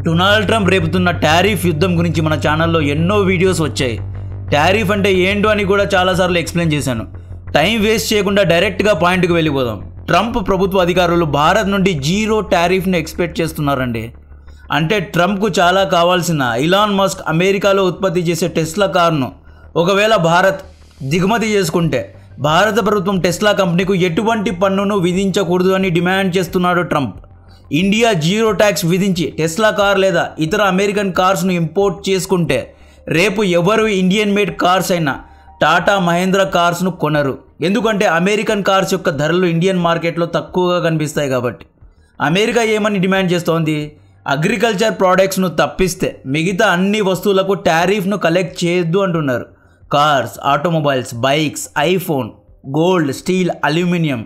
Donald Trump రేపుతున్న tariff యుద్ధం గురించి మన ఛానల్లో ఎన్నో వీడియోస్ వచ్చాయి. టారిఫ్ అంటే ఏంటో అని కూడా చాలాసార్లు ఎక్స్ప్లెయిన్ చేశాను. టైం వేస్ట్ చేయకుండా డైరెక్ట్గా పాయింట్కి వెళ్ళిపోదాం. ట్రంప్ ప్రభుత్వ అధికారులు భారత్ నుండి జీరో టారిఫ్ని ఎక్స్పెక్ట్ చేస్తున్నారండి. అంటే ట్రంప్కు చాలా కావాల్సిన ఇలాన్ మస్క్ అమెరికాలో ఉత్పత్తి చేసే టెస్లా కార్ను ఒకవేళ భారత్ దిగుమతి చేసుకుంటే భారత ప్రభుత్వం టెస్లా కంపెనీకు ఎటువంటి పన్నును విధించకూడదు అని డిమాండ్ చేస్తున్నాడు ట్రంప్. ఇండియా జీరో ట్యాక్స్ విధించి టెస్లా కార్ లేదా ఇతర అమెరికన్ కార్స్ను ఇంపోర్ట్ చేసుకుంటే రేపు ఎవరు ఇండియన్ మేడ్ కార్స్ అయినా టాటా మహేంద్ర కార్స్ను కొనరు. ఎందుకంటే అమెరికన్ కార్స్ యొక్క ధరలు ఇండియన్ మార్కెట్లో తక్కువగా కనిపిస్తాయి కాబట్టి. అమెరికా ఏమని డిమాండ్ చేస్తోంది? అగ్రికల్చర్ ప్రోడక్ట్స్ను తప్పిస్తే మిగతా అన్ని వస్తువులకు టారిఫ్ను కలెక్ట్ చేయొద్దు అంటున్నారు. Cars, automobiles, bikes, iPhone, gold, steel, aluminium,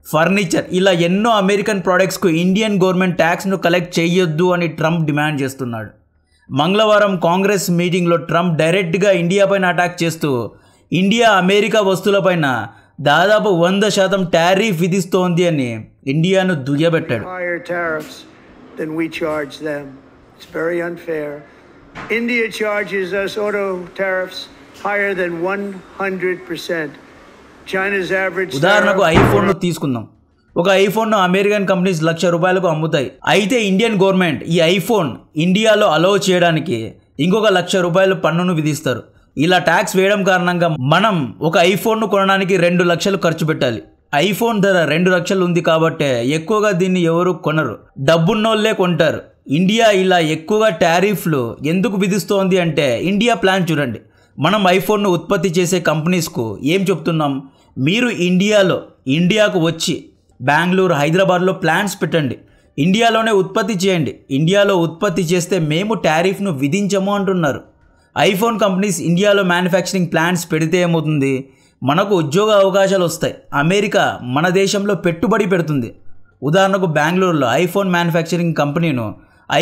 furniture ఇలా ఎన్నో అమెరికన్ ప్రోడక్ట్స్కు ఇండియన్ గవర్నమెంట్ ట్యాక్స్ను కలెక్ట్ చేయొద్దు అని ట్రంప్ డిమాండ్ చేస్తున్నాడు. మంగళవారం కాంగ్రెస్ మీటింగ్లో ట్రంప్ డైరెక్ట్గా ఇండియాపైన అటాక్ చేస్తూ ఇండియా అమెరికా వస్తువులపైన దాదాపు 100% టారిఫ్ విధిస్తోంది అని ఇండియాను దుయ్యబెట్టాడు. India charges us auto tariffs higher than 100%. China's average. ఉదాహరణకు ఐఫోన్ను తీసుకుందాం. ఒక ఐఫోన్ను అమెరికన్ కంపెనీస్ ₹1,00,000 అమ్ముతాయి. అయితే ఇండియన్ గవర్నమెంట్ ఈ ఐఫోన్ ఇండియాలో అలౌ చేయడానికి ఇంకొక ₹1,00,000 పన్నును విధిస్తారు. ఇలా ట్యాక్స్ వేయడం కారణంగా మనం ఒక ఐఫోన్ను కొనడానికి 2 లక్షలు ఖర్చు పెట్టాలి. ఐఫోన్ ధర 2 లక్షలు ఉంది కాబట్టే ఎక్కువగా దీన్ని ఎవరు కొనరు, డబ్బున్నోళ్లే కొంటారు. ఇండియా ఇలా ఎక్కువగా టారిఫ్లు ఎందుకు విధిస్తోంది అంటే ఇండియా ప్లాన్ చూడండి. మనం ఐఫోన్ను ఉత్పత్తి చేసే కంపెనీస్కు ఏం చెప్తున్నాం? మీరు ఇండియాకు వచ్చి బెంగళూరు, హైదరాబాద్లో ప్లాంట్స్ పెట్టండి, ఇండియాలోనే ఉత్పత్తి చేయండి. ఇండియాలో ఉత్పత్తి చేస్తే మేము టారిఫ్ను విధించము అంటున్నారు. ఐఫోన్ కంపెనీస్ ఇండియాలో మ్యానుఫ్యాక్చరింగ్ ప్లాంట్స్ పెడితే ఏమవుతుంది? మనకు ఉద్యోగ అవకాశాలు వస్తాయి. అమెరికా మన దేశంలో పెట్టుబడి పెడుతుంది. ఉదాహరణకు బెంగళూరులో ఐఫోన్ మ్యానుఫ్యాక్చరింగ్ కంపెనీను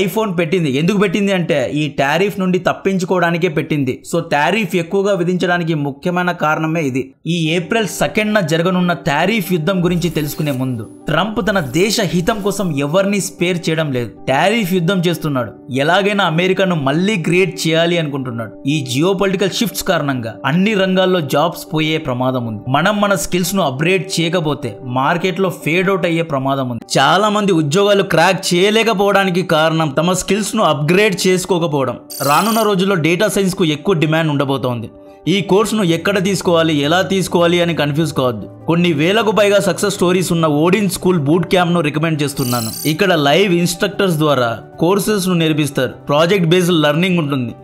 ఐఫోన్ పెట్టింది. ఎందుకు పెట్టింది అంటే ఈ టారిఫ్ నుండి తప్పించుకోవడానికే పెట్టింది. సో టారిఫ్ ఎక్కువగా విధించడానికి ముఖ్యమైన కారణమే ఇది. ఈ ఏప్రిల్ 2న జరగనున్న టారిఫ్ యుద్ధం గురించి తెలుసుకునే ముందు ట్రంప్ తన దేశ హితం కోసం ఎవరిని స్పేర్ చేయడం లేదు. టారిఫ్ యుద్ధం చేస్తున్నాడు. ఎలాగైనా అమెరికాను మళ్ళీ క్రియేట్ చేయాలి అనుకుంటున్నాడు. ఈ జియో పొలిటికల్ షిఫ్ట్స్ కారణంగా అన్ని రంగాల్లో జాబ్స్ పోయే ప్రమాదం ఉంది. మనం మన స్కిల్స్ ను అప్గ్రేడ్ చేయకపోతే మార్కెట్ లో ఫేడ్ అవుట్ అయ్యే ప్రమాదం ఉంది. చాలా మంది ఉద్యోగాలు క్రాక్ చేయలేకపోవడానికి కారణం తమ స్కిల్స్ ను అప్గ్రేడ్ చేసుకోకపోవడం. రానున్న రోజుల్లో డేటా సైన్స్ కు ఎక్కువ డిమాండ్ ఉండబోతోంది. ఈ కోర్సును ఎక్కడ తీసుకోవాలి, ఎలా తీసుకోవాలి అని కన్ఫ్యూజ్ కావద్దు. కొన్ని వేలకు పైగా సక్సెస్ స్టోరీస్ ఉన్న ఓడిన్ స్కూల్ బూట్ క్యాంప్ ను రికమెండ్ చేస్తున్నాను. ఇక్కడ లైవ్ ఇన్స్ట్రక్టర్స్ ద్వారా కోర్సెస్ ను నేర్పిస్తారు. ప్రాజెక్ట్ బేస్డ్ లెర్నింగ్ ఉంటుంది.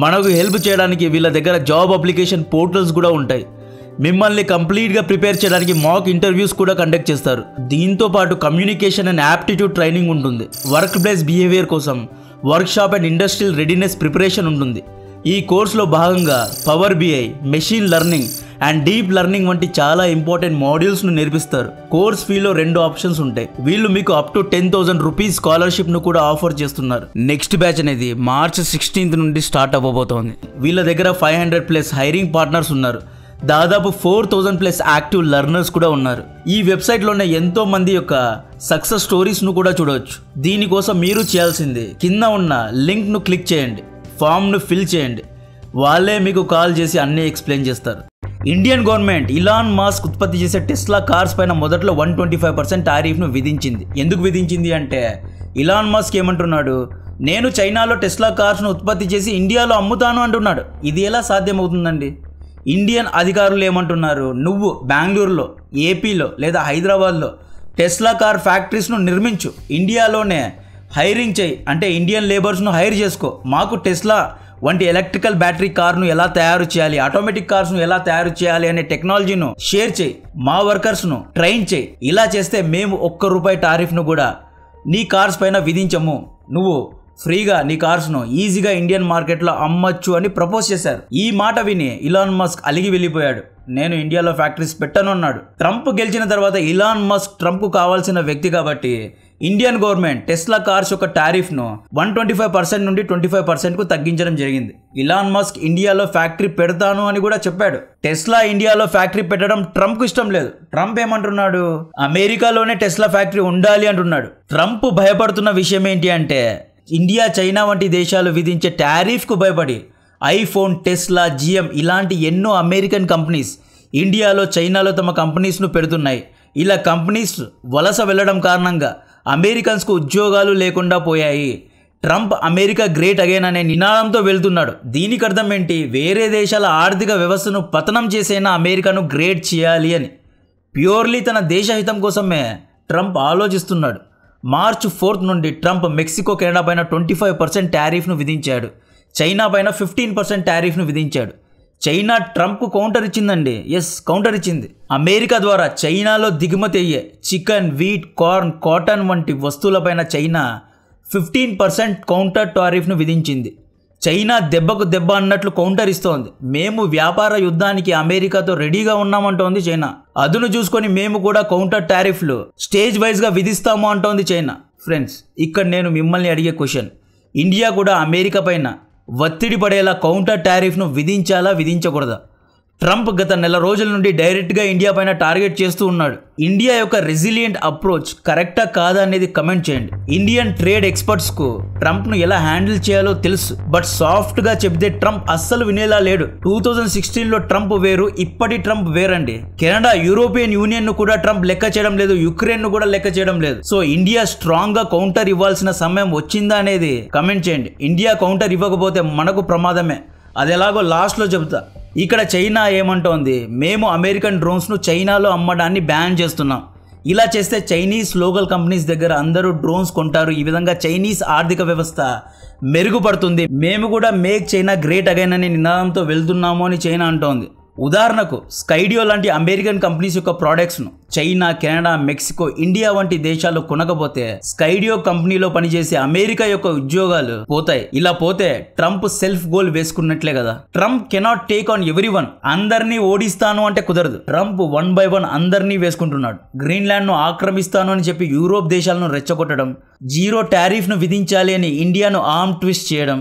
మనకు హెల్ప్ చేయడానికి వీళ్ళ దగ్గర జాబ్ అప్లికేషన్ పోర్టల్స్ కూడా ఉంటాయి. మిమ్మల్ని కంప్లీట్గా ప్రిపేర్ చేయడానికి మాక్ ఇంటర్వ్యూస్ కూడా కండక్ట్ చేస్తారు. దీంతో పాటు కమ్యూనికేషన్ అండ్ యాప్టిట్యూడ్ ట్రైనింగ్ ఉంటుంది. వర్క్ ప్లేస్ బిహేవియర్ కోసం workshop and industrial readiness preparation ఉంటుంది. ఈ కోర్సులో భాగంగా power BI, machine learning and deep learning వంటి చాలా ఇంపార్టెంట్ మాడ్యూల్స్ను నేర్పిస్తారు. కోర్స్ ఫీలో 2 ఆప్షన్స్ ఉంటాయి. వీళ్ళు మీకు అప్ టు ₹10,000 స్కాలర్షిప్ను కూడా ఆఫర్ చేస్తున్నారు. నెక్స్ట్ బ్యాచ్ అనేది మార్చ్ 16 నుండి స్టార్ట్ అవ్వబోతోంది. వీళ్ళ దగ్గర 500+ హైరింగ్ పార్ట్నర్స్ ఉన్నారు. దాదాపు 4,000+ యాక్టివ్ లెర్నర్స్ కూడా ఉన్నారు. ఈ వెబ్సైట్లోనే ఎంతో మంది యొక్క సక్సెస్ స్టోరీస్ను కూడా చూడవచ్చు. దీనికోసం మీరు చేయాల్సింది కింద ఉన్న లింక్ను క్లిక్ చేయండి, ఫామ్ను ఫిల్ చేయండి. వాళ్ళే మీకు కాల్ చేసి అన్నీ ఎక్స్ప్లెయిన్ చేస్తారు. ఇండియన్ గవర్నమెంట్ ఇలాన్ మస్క్ ఉత్పత్తి చేసే టెస్లా కార్స్ పైన మొదట్లో 125% టారిఫ్ను విధించింది. ఎందుకు విధించింది అంటే ఇలాన్ మస్క్ ఏమంటున్నాడు? నేను చైనాలో టెస్లా కార్స్ను ఉత్పత్తి చేసి ఇండియాలో అమ్ముతాను అంటున్నాడు. ఇది ఎలా సాధ్యమవుతుందండి? ఇండియన్ అధికారులు ఏమంటున్నారు? నువ్వు బెంగళూరులో, ఏపీలో లేదా హైదరాబాద్లో టెస్లా కార్ ఫ్యాక్టరీస్ను నిర్మించు, ఇండియాలోనే హైరింగ్ చేయి, అంటే ఇండియన్ లేబర్స్ను హైర్ చేసుకో. మాకు టెస్లా వంటి ఎలక్ట్రికల్ బ్యాటరీ కార్ను ఎలా తయారు చేయాలి, ఆటోమేటిక్ కార్స్ను ఎలా తయారు చేయాలి అనే టెక్నాలజీను షేర్ చేయి, మా వర్కర్స్ను ట్రైన్ చేయి. ఇలా చేస్తే మేము ₹1 టారిఫ్ను కూడా నీ కార్స్ పైన విధించము. నువ్వు ఫ్రీగా నీ కార్స్ను ఈజీగా ఇండియన్ మార్కెట్లో అమ్మచ్చు అని ప్రపోజ్ చేశారు. ఈ మాట విని ఇలాన్ మస్క్ అలిగి వెళ్ళిపోయాడు. నేను ఇండియాలో ఫ్యాక్టరీస్ పెట్టను అన్నాడు. ట్రంప్ గెలిచిన తర్వాత ఇలాన్ మస్క్ ట్రంప్కు కావాల్సిన వ్యక్తి కాబట్టి ఇండియన్ గవర్నమెంట్ టెస్లా కార్స్ యొక్క టారిఫ్ను 125% నుండి 25%కు తగ్గించడం జరిగింది. ఇలాన్ మస్క్ ఇండియాలో ఫ్యాక్టరీ పెడతాను అని కూడా చెప్పాడు. టెస్లా ఇండియాలో ఫ్యాక్టరీ పెట్టడం ట్రంప్కు ఇష్టం లేదు. ట్రంప్ ఏమంటున్నాడు? అమెరికాలోనే టెస్లా ఫ్యాక్టరీ ఉండాలి అంటున్నాడు. ట్రంప్ భయపడుతున్న విషయం ఏంటి అంటే ఇండియా, చైనా వంటి దేశాలు విధించే టారిఫ్కు భయపడి ఐఫోన్, టెస్లా, జిఎం ఇలాంటి ఎన్నో అమెరికన్ కంపెనీస్ ఇండియాలో, చైనాలో తమ కంపెనీస్ను పెడుతున్నాయి. ఇలా కంపెనీస్ వలస వెళ్ళడం కారణంగా అమెరికన్స్కు ఉద్యోగాలు లేకుండా పోయాయి. ట్రంప్ అమెరికా గ్రేట్ అగైన్ అనే నినాదంతో వెళ్తున్నాడు. దీనికి అర్థం ఏంటి? వేరే దేశాల ఆర్థిక వ్యవస్థను పతనం చేసైనా అమెరికాను గ్రేట్ చేయాలి అని. ప్యూర్లీ తన దేశ హితం కోసమే ట్రంప్ ఆలోచిస్తున్నాడు. మార్చ్ 4 నుండి ట్రంప్ మెక్సికో, కెనడా పైన 25% టారిఫ్ను విధించాడు. చైనా పైన 15% టారిఫ్ను విధించాడు. చైనా ట్రంప్కు కౌంటర్ ఇచ్చిందండి. కౌంటర్ ఇచ్చింది. అమెరికా ద్వారా చైనాలో దిగుమతి అయ్యే చికెన్, వీట్, కార్న్, కాటన్ వంటి వస్తువులపైన చైనా 15% కౌంటర్ టారిఫ్ను విధించింది. చైనా దెబ్బకు దెబ్బ అన్నట్లు కౌంటర్ ఇస్తోంది. మేము వ్యాపార యుద్ధానికి అమెరికాతో రెడీగా ఉన్నామంటోంది చైనా. అదును చూసుకొని మేము కూడా కౌంటర్ టారిఫ్లు స్టేజ్ వైజ్గా విధిస్తాము అంటోంది చైనా. ఫ్రెండ్స్, ఇక్కడ నేను మిమ్మల్ని అడిగే క్వశ్చన్, ఇండియా కూడా అమెరికా పైన ఒత్తిడి పడేలా కౌంటర్ టారిఫ్ను విధించాలా, విధించకూడదా? ట్రంప్ గత నెల రోజుల నుండి డైరెక్ట్గా ఇండియా పైన టార్గెట్ చేస్తూ ఉన్నాడు. ఇండియా యొక్క రెసిలియంట్ అప్రోచ్ కరెక్టా కాదా అనేది కమెంట్ చేయండి. ఇండియన్ ట్రేడ్ ఎక్స్పర్ట్స్కు ట్రంప్ను ఎలా హ్యాండిల్ చేయాలో తెలుసు, బట్ సాఫ్ట్గా చెప్తే ట్రంప్ అస్సలు వినేలా లేడు. 2016లో ట్రంప్ వేరు, ఇప్పటి ట్రంప్ వేరండి. కెనడా, యూరోపియన్ యూనియన్ను కూడా ట్రంప్ లెక్క చేయడం లేదు, యుక్రెయిన్ను కూడా లెక్క చేయడం లేదు. సో ఇండియా స్ట్రాంగ్గా కౌంటర్ ఇవ్వాల్సిన సమయం వచ్చిందా అనేది కమెంట్ చేయండి. ఇండియా కౌంటర్ ఇవ్వకపోతే మనకు ప్రమాదమే. అది ఎలాగో లాస్ట్లో చెబుతా. ఇక్కడ చైనా ఏమంటోంది, మేము అమెరికన్ డ్రోన్స్ను చైనాలో అమ్మడాన్ని బ్యాన్ చేస్తున్నాం. ఇలా చేస్తే చైనీస్ లోకల్ కంపెనీస్ దగ్గర అందరూ డ్రోన్స్ కొంటారు. ఈ విధంగా చైనీస్ ఆర్థిక వ్యవస్థ మెరుగుపడుతుంది. మేము కూడా మేక్ చైనా గ్రేట్ అగైన్ అనే నినాదంతో వెళ్తున్నాము అని చైనా అంటోంది. ఉదాహరణకు స్కైడియో లాంటి అమెరికన్ కంపెనీస్ యొక్క ప్రోడక్ట్స్ను చైనా, కెనడా, మెక్సికో, ఇండియా వంటి దేశాలు కొనకపోతే స్కైడియో కంపెనీలో పనిచేసే అమెరికా యొక్క ఉద్యోగాలు పోతాయి. ఇలా పోతే ట్రంప్ సెల్ఫ్ గోల్ వేసుకున్నట్లే కదా. Trump cannot take on everyone. అందరినీ ఓడిస్తాను అంటే కుదరదు. ట్రంప్ 1 by 1 అందరినీ వేసుకుంటున్నాడు. గ్రీన్లాండ్ను ఆక్రమిస్తాను అని చెప్పి యూరోప్ దేశాలను రెచ్చగొట్టడం, జీరో టారిఫ్ను విధించాలి అని ఇండియాను ఆర్మ్ ట్విస్ట్ చేయడం,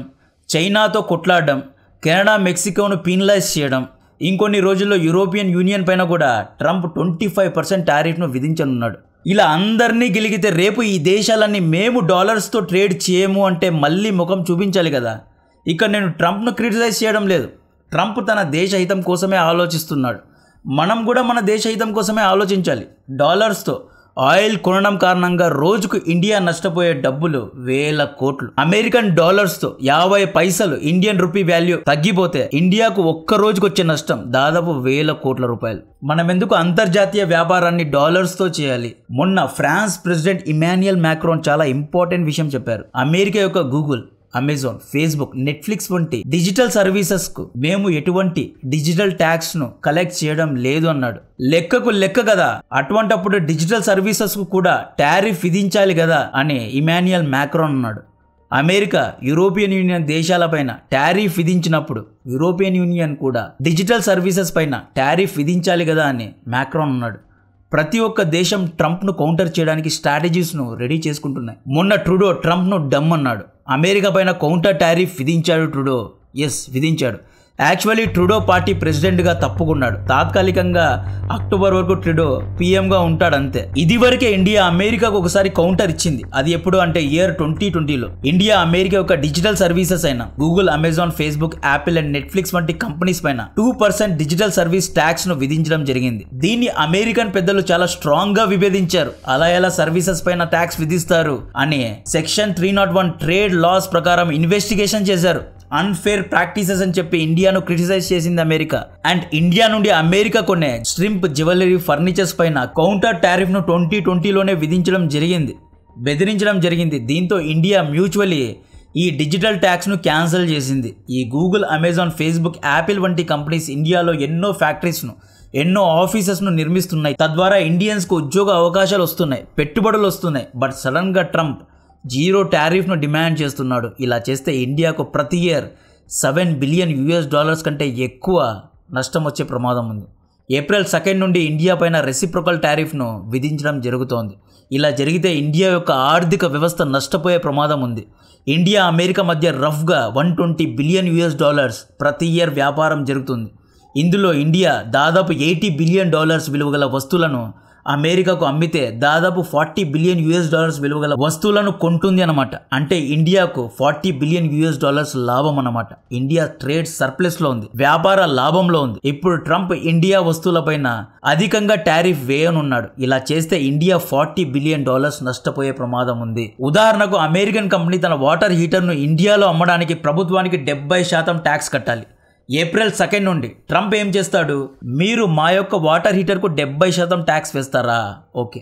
చైనాతో కొట్లాడడం, కెనడా, మెక్సికోను పీనలైజ్ చేయడం, ఇంకొన్ని రోజుల్లో యూరోపియన్ యూనియన్ పైన కూడా ట్రంప్ 25% టారిఫ్ను విధించనున్నాడు. ఇలా అందరినీ గెలిగితే రేపు ఈ దేశాలన్నీ మేము డాలర్స్తో ట్రేడ్ చేయము అంటే మళ్ళీ ముఖం చూపించాలి కదా. ఇక్కడ నేను ట్రంప్ను క్రిటిసైజ్ చేయడం లేదు. ట్రంప్ తన దేశ హితం కోసమే ఆలోచిస్తున్నాడు. మనం కూడా మన దేశ హితం కోసమే ఆలోచించాలి. డాలర్స్తో ఆయిల్ కొనడం కారణంగా రోజుకు ఇండియా నష్టపోయే డబ్బులు 1000 కోట్లు. అమెరికన్ డాలర్స్తో 50 పైసలు ఇండియన్ రూపీ వాల్యూ తగ్గిపోతే ఇండియాకు ఒక్క రోజుకు వచ్చే నష్టం దాదాపు 1000 కోట్ల రూపాయలు. మనం ఎందుకు అంతర్జాతీయ వ్యాపారాన్ని డాలర్స్తో చేయాలి? మొన్న ఫ్రాన్స్ ప్రెసిడెంట్ ఇమాన్యుయల్ మ్యాక్రోన్ చాలా ఇంపార్టెంట్ విషయం చెప్పారు. అమెరికా యొక్క గూగుల్, అమెజాన్, ఫేస్బుక్, నెట్ఫ్లిక్స్ వంటి డిజిటల్ సర్వీసెస్కు మేము ఎటువంటి డిజిటల్ ట్యాక్స్ను కలెక్ట్ చేయడం లేదు అన్నాడు. లెక్కకు లెక్క కదా. అటువంటప్పుడు డిజిటల్ సర్వీసెస్కు కూడా టారిఫ్ విధించాలి కదా అని ఇమాన్యుయల్ మ్యాక్రోన్ అన్నాడు. అమెరికా, యూరోపియన్ యూనియన్ దేశాలపైన టారిఫ్ విధించినప్పుడు యూరోపియన్ యూనియన్ కూడా డిజిటల్ సర్వీసెస్ పైన టారిఫ్ విధించాలి కదా అని మ్యాక్రోన్ అన్నాడు. ప్రతి ఒక్క దేశం ట్రంప్ను కౌంటర్ చేయడానికి స్ట్రాటజీస్ను రెడీ చేసుకుంటున్నాయి. మొన్న ట్రూడో ట్రంప్ను డమ్ అన్నాడు. అమెరికా పైన కౌంటర్ టారిఫ్ విధించాడు ట్రూడో. విధించాడు. యాక్చువల్లీ ట్రూడో పార్టీ ప్రెసిడెంట్గా తప్పుకున్నాడు. తాత్కాలికంగా అక్టోబర్ వరకు ట్రూడో పీఎంగా ఉంటాడు అంతే. ఇదివరకే ఇండియా అమెరికాకు ఒకసారి కౌంటర్ ఇచ్చింది. అది ఎప్పుడు అంటే ఇయర్ 2020లో. ఇండియా అమెరికా యొక్క డిజిటల్ సర్వీసెస్ అయిన Google, Amazon, Facebook, Apple and Netflix వంటి కంపెనీస్ పైన 2% డిజిటల్ సర్వీస్ ట్యాక్స్ ను విధించడం జరిగింది. దీన్ని అమెరికన్ పెద్దలు చాలా స్ట్రాంగ్ గా విభేదించారు. అలా ఎలా సర్వీసెస్ పైన ట్యాక్స్ విధిస్తారు అని సెక్షన్ 301 ట్రేడ్ లాస్ ప్రకారం ఇన్వెస్టిగేషన్ చేశారు. అన్ఫేర్ ప్రాక్టీసెస్ అని చెప్పి ఇండియాను క్రిటిసైజ్ చేసింది అమెరికా. అండ్ ఇండియా నుండి అమెరికా కొనే స్ట్రింప్, జ్యువెలరీ, ఫర్నిచర్స్ పైన కౌంటర్ టారిఫ్ ను 2020లోనే విధించడం జరిగింది, బెదిరించడం జరిగింది. దీంతో ఇండియా మ్యూచువల్లీ ఈ డిజిటల్ ట్యాక్స్ ను క్యాన్సిల్ చేసింది. ఈ గూగుల్, అమెజాన్, ఫేస్బుక్, యాపిల్ వంటి కంపెనీస్ ఇండియాలో ఎన్నో ఫ్యాక్టరీస్ను, ఎన్నో ఆఫీసెస్ను నిర్మిస్తున్నాయి. తద్వారా ఇండియన్స్కు ఉద్యోగ అవకాశాలు వస్తున్నాయి, పెట్టుబడులు వస్తున్నాయి. బట్ సడన్గా ట్రంప్ జీరో టారిఫ్ను డిమాండ్ చేస్తున్నాడు. ఇలా చేస్తే ఇండియాకు ప్రతి ఇయర్ $7 బిలియన్ కంటే ఎక్కువ నష్టం వచ్చే ప్రమాదం ఉంది. ఏప్రిల్ 2 నుండి ఇండియా పైన రెసిప్రొకల్ టారిఫ్ను విధించడం జరుగుతోంది. ఇలా జరిగితే ఇండియా యొక్క ఆర్థిక వ్యవస్థ నష్టపోయే ప్రమాదం ఉంది. ఇండియా, అమెరికా మధ్య రఫ్గా $120 బిలియన్ ప్రతి ఇయర్ వ్యాపారం జరుగుతుంది. ఇందులో ఇండియా దాదాపు $80 బిలియన్ విలువ గల వస్తువులను అమెరికాకు అమ్మితే దాదాపు $40 బిలియన్ విలువ గల వస్తువులను కొంటుంది అన్నమాట. అంటే ఇండియాకు $40 బిలియన్ లాభం అన్నమాట. ఇండియా ట్రేడ్ సర్ప్లస్ లో ఉంది, వ్యాపార లాభంలో ఉంది. ఇప్పుడు ట్రంప్ ఇండియా వస్తువులపైన అధికంగా టారిఫ్ వేయనున్నాడు. ఇలా చేస్తే ఇండియా $40 బిలియన్ నష్టపోయే ప్రమాదం ఉంది. ఉదాహరణకు అమెరికన్ కంపెనీ తన వాటర్ హీటర్ ను ఇండియాలో అమ్మడానికి ప్రభుత్వానికి 70% ట్యాక్స్ కట్టాలి. ఏప్రిల్ 2 నుండి ట్రంప్ ఏం చేస్తాడు, మీరు మా యొక్క వాటర్ హీటర్కు 70% ట్యాక్స్ వేస్తారా? ఓకే.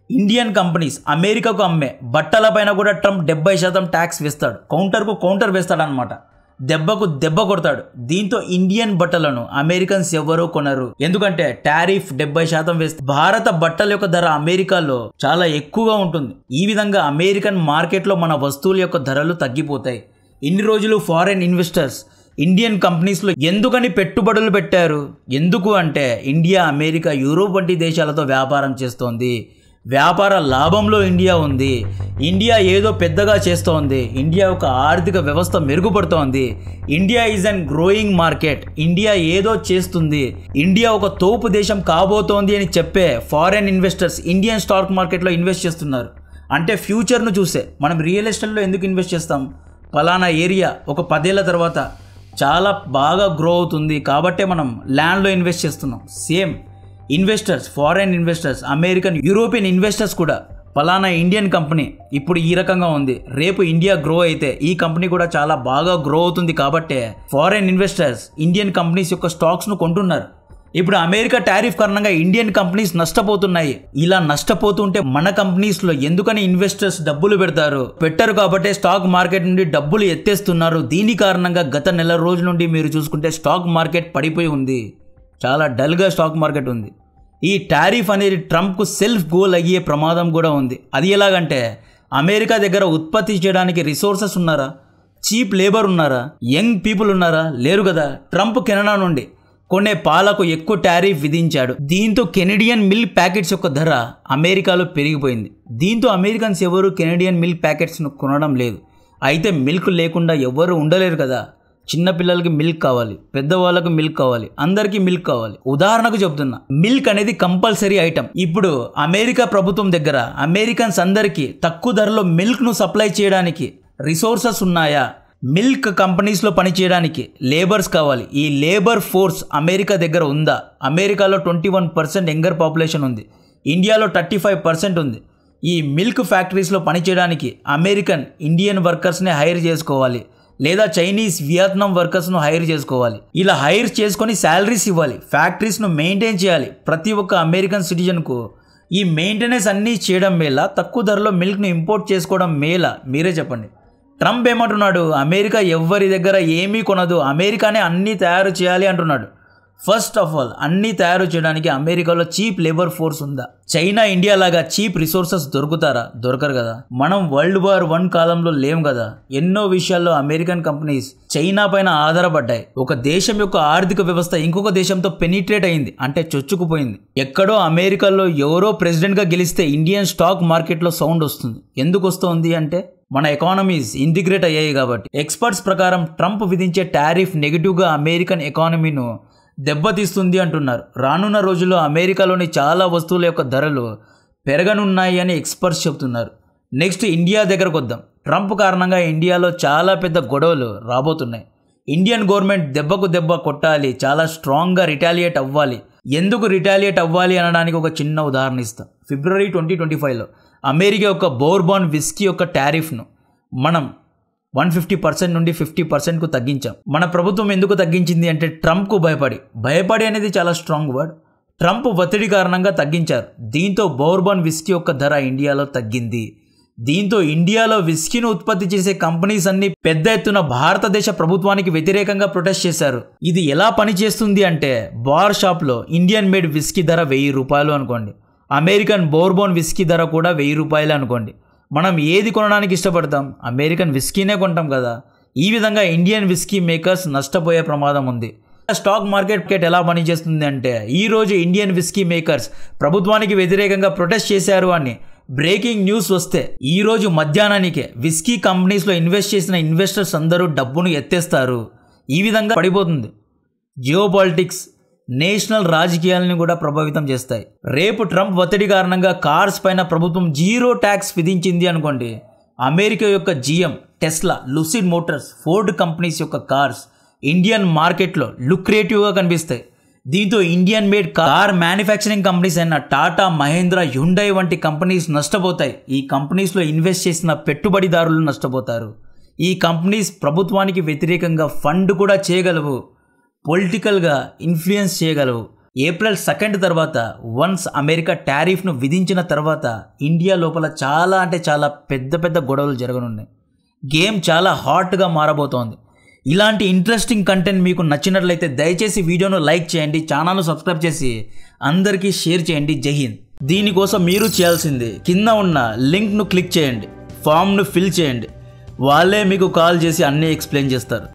ఇండియన్ కంపెనీస్ అమెరికాకు అమ్మే బట్టలపైన కూడా ట్రంప్ 70% ట్యాక్స్ వేస్తాడు. కౌంటర్కు కౌంటర్ వేస్తాడనమాట. దెబ్బకు దెబ్బ కొడతాడు. దీంతో ఇండియన్ బట్టలను అమెరికన్స్ ఎవరూ కొనరు. ఎందుకంటే టారిఫ్ 70% వేస్తే భారత బట్టల యొక్క ధర అమెరికాలో చాలా ఎక్కువగా ఉంటుంది. ఈ విధంగా అమెరికన్ మార్కెట్లో మన వస్తువుల యొక్క ధరలు తగ్గిపోతాయి. ఇన్ని రోజులు ఫారెన్ ఇన్వెస్టర్స్ ఇండియన్ కంపెనీస్లో ఎందుకని పెట్టుబడులు పెట్టారు? ఎందుకు అంటే ఇండియా, అమెరికా, యూరోప్ వంటి దేశాలతో వ్యాపారం చేస్తోంది. వ్యాపార లాభంలో ఇండియా ఉంది. ఇండియా ఏదో పెద్దగా చేస్తోంది. ఇండియా యొక్క ఆర్థిక వ్యవస్థ మెరుగుపడుతోంది. India is an growing market. India ఏదో చేస్తుంది. ఇండియా ఒక తోపు దేశం కాబోతోంది అని చెప్పే ఫారెన్ ఇన్వెస్టర్స్ ఇండియన్ స్టాక్ మార్కెట్లో ఇన్వెస్ట్ చేస్తున్నారు. అంటే ఫ్యూచర్ను చూసే. మనం రియల్ ఎస్టేట్లో ఎందుకు ఇన్వెస్ట్ చేస్తాం? పలానా ఏరియా ఒక 10 ఏళ్ల తర్వాత చాలా బాగా గ్రో అవుతుంది కాబట్టే మనం ల్యాండ్లో ఇన్వెస్ట్ చేస్తున్నాం. Same investors, foreign investors, American, European investors కూడా పలానా ఇండియన్ కంపెనీ ఇప్పుడు ఈ రకంగా ఉంది, రేపు ఇండియా గ్రో అయితే ఈ కంపెనీ కూడా చాలా బాగా గ్రో అవుతుంది కాబట్టే ఫారెన్ ఇన్వెస్టర్స్ ఇండియన్ కంపెనీస్ యొక్క స్టాక్స్ను కొంటున్నారు. ఇప్పుడు అమెరికా టారిఫ్ కారణంగా ఇండియన్ కంపెనీస్ నష్టపోతున్నాయి. ఇలా నష్టపోతుంటే మన కంపెనీస్లో ఎందుకని ఇన్వెస్టర్స్ డబ్బులు పెట్టరు కాబట్టి స్టాక్ మార్కెట్ నుండి డబ్బులు ఎత్తేస్తున్నారు. దీని కారణంగా గత నెల రోజుల నుండి మీరు చూసుకుంటే స్టాక్ మార్కెట్ పడిపోయి ఉంది. చాలా డల్గా స్టాక్ మార్కెట్ ఉంది. ఈ టారిఫ్ అనేది ట్రంప్కు సెల్ఫ్ గోల్ అయ్యే ప్రమాదం కూడా ఉంది. అది ఎలాగంటే అమెరికా దగ్గర ఉత్పత్తి చేయడానికి రిసోర్సెస్ ఉన్నారా? చీప్ లేబర్ ఉన్నారా? యంగ్ పీపుల్ ఉన్నారా? లేరు కదా. ట్రంప్ కెనడా నుండి కొనే పాలకు ఎక్కువ టారిఫ్ విధించాడు. దీంతో కెనడియన్ మిల్క్ ప్యాకెట్స్ యొక్క ధర అమెరికాలో పెరిగిపోయింది. దీంతో అమెరికన్స్ ఎవరు కెనడియన్ మిల్క్ ప్యాకెట్స్ను కొనడం లేదు. అయితే మిల్క్ లేకుండా ఎవరు ఉండలేరు కదా. చిన్నపిల్లలకి మిల్క్ కావాలి, పెద్దవాళ్ళకి మిల్క్ కావాలి, అందరికీ మిల్క్ కావాలి. ఉదాహరణకు చెప్తున్నా, మిల్క్ అనేది కంపల్సరీ ఐటమ్. ఇప్పుడు అమెరికా ప్రభుత్వం దగ్గర అమెరికన్స్ అందరికీ తక్కువ ధరలో మిల్క్ను సప్లై చేయడానికి రిసోర్సెస్ ఉన్నాయా? మిల్క్ కంపెనీస్లో పనిచేయడానికి లేబర్స్ కావాలి. ఈ లేబర్ ఫోర్స్ అమెరికా దగ్గర ఉందా? అమెరికాలో 21% యంగర్ పాపులేషన్ ఉంది. ఇండియాలో 35% ఉంది. ఈ మిల్క్ ఫ్యాక్టరీస్లో పనిచేయడానికి అమెరికన్, ఇండియన్ వర్కర్స్ని హైర్ చేసుకోవాలి, లేదా చైనీస్, వియత్నాం వర్కర్స్ను హైర్ చేసుకోవాలి. ఇలా హైర్ చేసుకొని శాలరీస్ ఇవ్వాలి, ఫ్యాక్టరీస్ను మెయింటైన్ చేయాలి. ప్రతి ఒక్క అమెరికన్ సిటిజన్కు ఈ మెయింటెనెన్స్ అన్నీ చేయడం మేలా, తక్కువ ధరలో మిల్క్ను ఇంపోర్ట్ చేసుకోవడం మేలా? మీరే చెప్పండి. ట్రంప్ ఏమంటున్నాడు, అమెరికా ఎవ్వరి దగ్గర ఏమీ కొనదు, అమెరికానే అన్నీ తయారు చేయాలి అంటున్నాడు. ఫస్ట్ ఆఫ్ ఆల్ అన్నీ తయారు చేయడానికి అమెరికాలో చీప్ లేబర్ ఫోర్స్ ఉందా? చైనా, ఇండియా లాగా చీప్ రిసోర్సెస్ దొరుకుతారా? దొరకరు కదా. మనం World War I కాలంలో లేం కదా. ఎన్నో విషయాల్లో అమెరికన్ కంపెనీస్ చైనా పైన ఆధారపడ్డాయి. ఒక దేశం యొక్క ఆర్థిక వ్యవస్థ ఇంకొక దేశంతో పెనిట్రేట్ అయింది, అంటే చొచ్చుకుపోయింది. ఎక్కడో అమెరికాలో ఎవరో ప్రెసిడెంట్గా గెలిస్తే ఇండియన్ స్టాక్ మార్కెట్లో సౌండ్ వస్తుంది. ఎందుకు వస్తుంది అంటే మన ఎకానమీస్ ఇంటిగ్రేట్ అయ్యాయి కాబట్టి. ఎక్స్పర్ట్స్ ప్రకారం ట్రంప్ విధించే టారిఫ్ నెగిటివ్గా అమెరికన్ ఎకానమీను దెబ్బతీస్తుంది అంటున్నారు. రానున్న రోజుల్లో అమెరికాలోని చాలా వస్తువుల యొక్క ధరలు పెరగనున్నాయి అని ఎక్స్పర్ట్స్ చెబుతున్నారు. నెక్స్ట్ ఇండియా దగ్గరకు వద్దాం. ట్రంప్ కారణంగా ఇండియాలో చాలా పెద్ద గొడవలు రాబోతున్నాయి. ఇండియన్ గవర్నమెంట్ దెబ్బకు దెబ్బ కొట్టాలి, చాలా స్ట్రాంగ్గా రిటాలియేట్ అవ్వాలి. ఎందుకు రిటాలియేట్ అవ్వాలి అనడానికి ఒక చిన్న ఉదాహరణ ఇస్తాం. ఫిబ్రవరి 2025లో అమెరికా యొక్క బోర్బాన్ విస్కీ యొక్క టారిఫ్ను మనం 150% నుండి 50%కు తగ్గించాం. మన ప్రభుత్వం ఎందుకు తగ్గించింది అంటే ట్రంప్కు భయపడి అనేది చాలా స్ట్రాంగ్ వర్డ్. ట్రంప్ ఒత్తిడి కారణంగా తగ్గించారు. దీంతో బోర్బాన్ విస్కీ యొక్క ధర ఇండియాలో తగ్గింది. దీంతో ఇండియాలో విస్కీని ఉత్పత్తి చేసే కంపెనీస్ అన్ని పెద్ద ఎత్తున భారతదేశ ప్రభుత్వానికి వ్యతిరేకంగా ప్రొటెస్ట్ చేశారు. ఇది ఎలా పనిచేస్తుంది అంటే బార్ షాప్లో ఇండియన్ మేడ్ విస్కీ ధర ₹1000 అనుకోండి, అమెరికన్ బోర్బాన్ విస్కీ ధర కూడా ₹1000 అనుకోండి. మనం ఏది కొనడానికి ఇష్టపడతాం? అమెరికన్ విస్కీనే కొంటాం కదా. ఈ విధంగా ఇండియన్ విస్కీ మేకర్స్ నష్టపోయే ప్రమాదం ఉంది. స్టాక్ మార్కెట్ ఎలా పనిచేస్తుంది అంటే ఈరోజు ఇండియన్ విస్కీ మేకర్స్ ప్రభుత్వానికి వ్యతిరేకంగా ప్రొటెస్ట్ చేశారు అని బ్రేకింగ్ న్యూస్ వస్తే ఈరోజు మధ్యాహ్నానికే విస్కీ కంపెనీస్లో ఇన్వెస్ట్ చేసిన ఇన్వెస్టర్స్ అందరూ డబ్బును ఎత్తేస్తారు. ఈ విధంగా పడిపోతుంది. జియోపాలిటిక్స్, నేషనల్ రాజకీయాలను కూడా ప్రభావితం చేస్తాయి. రేపు ట్రంప్ ఒత్తిడి కారణంగా కార్స్ పైన ప్రభుత్వం 0 ట్యాక్స్ విధించింది అనుకోండి, అమెరికా యొక్క GM, Tesla, lucid Motors, Ford companies యొక్క కార్స్ ఇండియన్ మార్కెట్లో లుక్రేటివ్గా కనిపిస్తాయి. దీంతో Indian made car manufacturing companies అయిన టాటా, మహేంద్ర, హ్యుండై వంటి కంపెనీస్ నష్టపోతాయి. ఈ కంపెనీస్లో ఇన్వెస్ట్ చేసిన పెట్టుబడిదారులు నష్టపోతారు. ఈ కంపెనీస్ ప్రభుత్వానికి వ్యతిరేకంగా ఫండ్ కూడా చేయగలవు, పొలిటికల్గా ఇన్ఫ్లుయెన్స్ చేయగలవు. ఏప్రిల్ 2 తర్వాత వన్స్ అమెరికా టారిఫ్ను విధించిన తర్వాత ఇండియా లోపల చాలా పెద్ద గొడవలు జరగనున్నాయి. గేమ్ చాలా హాట్గా మారబోతోంది. ఇలాంటి ఇంట్రెస్టింగ్ కంటెంట్ మీకు నచ్చినట్లయితే దయచేసి వీడియోను లైక్ చేయండి, ఛానల్ను సబ్స్క్రైబ్ చేసి అందరికీ షేర్ చేయండి. జై హింద్. దీనికోసం మీరు చేయాల్సింది కింద ఉన్న లింక్ను క్లిక్ చేయండి, ఫామ్ను ఫిల్ చేయండి, వాళ్ళే మీకు కాల్ చేసి అన్నీ ఎక్స్ప్లెయిన్ చేస్తారు.